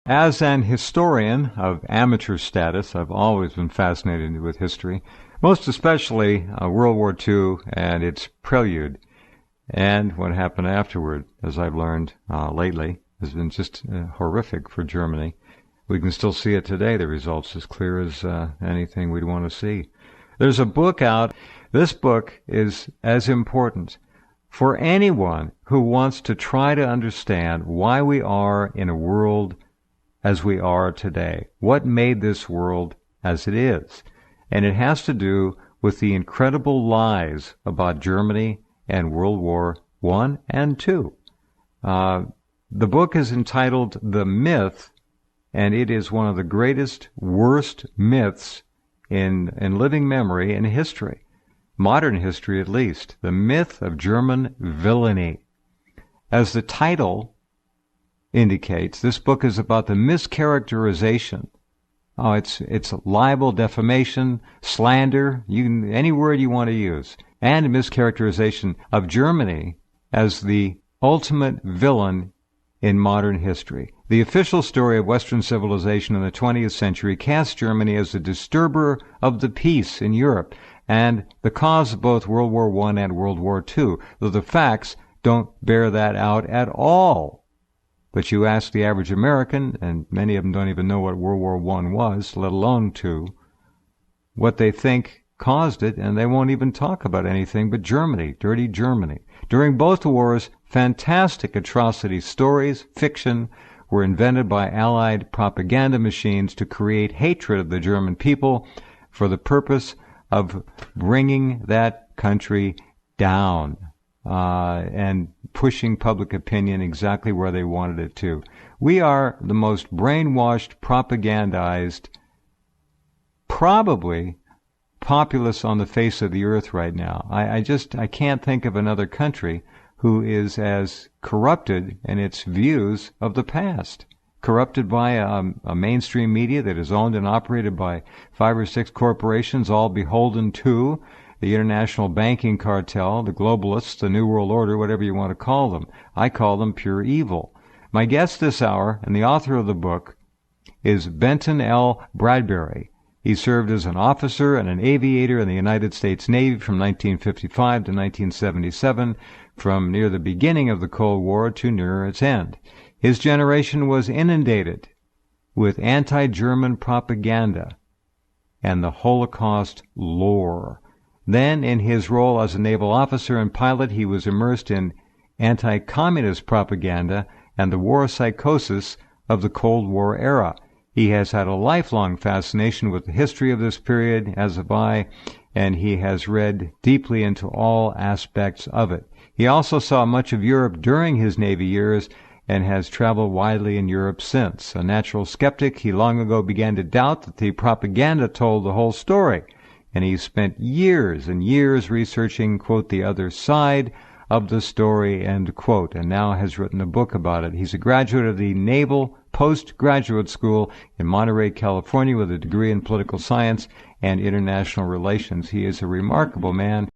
As an historian of amateur status, I've always been fascinated with history, most especially World War II and its prelude, and what happened afterward, as I've learned lately, has been just horrific for Germany. We can still see it today, the results, as clear as anything we'd want to see. There's a book out. This book is as important for anyone who wants to try to understand why we are in a world as we are today. What made this world as it is? And it has to do with the incredible lies about Germany and World War I and II. The book is entitled The Myth, and it is one of the greatest, worst myths in living memory in history, modern history at least, The Myth of German Villainy. As the title indicates, this book is about the mischaracterization. It's libel, defamation, slander, any word you want to use, and mischaracterization of Germany as the ultimate villain in modern history. The official story of Western civilization in the 20th century casts Germany as the disturber of the peace in Europe and the cause of both World War I and World War II, though the facts don't bear that out at all. But you ask the average American, and many of them don't even know what World War I was, let alone II, what they think caused it, and they won't even talk about anything but Germany, dirty Germany. During both wars, fantastic atrocity stories, fiction, were invented by Allied propaganda machines to create hatred of the German people for the purpose of bringing that country down and pushing public opinion exactly where they wanted it to. We are the most brainwashed, propagandized, probably populace on the face of the earth right now. I can't think of another country who is as corrupted in its views of the past. Corrupted by a mainstream media that is owned and operated by 5 or 6 corporations, all beholden to the international banking cartel, the globalists, the New World Order, whatever you want to call them. I call them pure evil. My guest this hour, and the author of the book, is Benton L. Bradbury. He served as an officer and an aviator in the United States Navy from 1955 to 1977, from near the beginning of the Cold War to near its end. His generation was inundated with anti-German propaganda and the Holocaust lore. Then, in his role as a naval officer and pilot, he was immersed in anti-communist propaganda and the war psychosis of the Cold War era. He has had a lifelong fascination with the history of this period, as have I, and he has read deeply into all aspects of it. He also saw much of Europe during his Navy years and has traveled widely in Europe since. A natural skeptic, he long ago began to doubt that the propaganda told the whole story, and he spent years and years researching, quote, the other side of the story, end quote, and now has written a book about it. He's a graduate of the Naval Postgraduate School in Monterey, California, with a degree in political science and international relations. He is a remarkable man.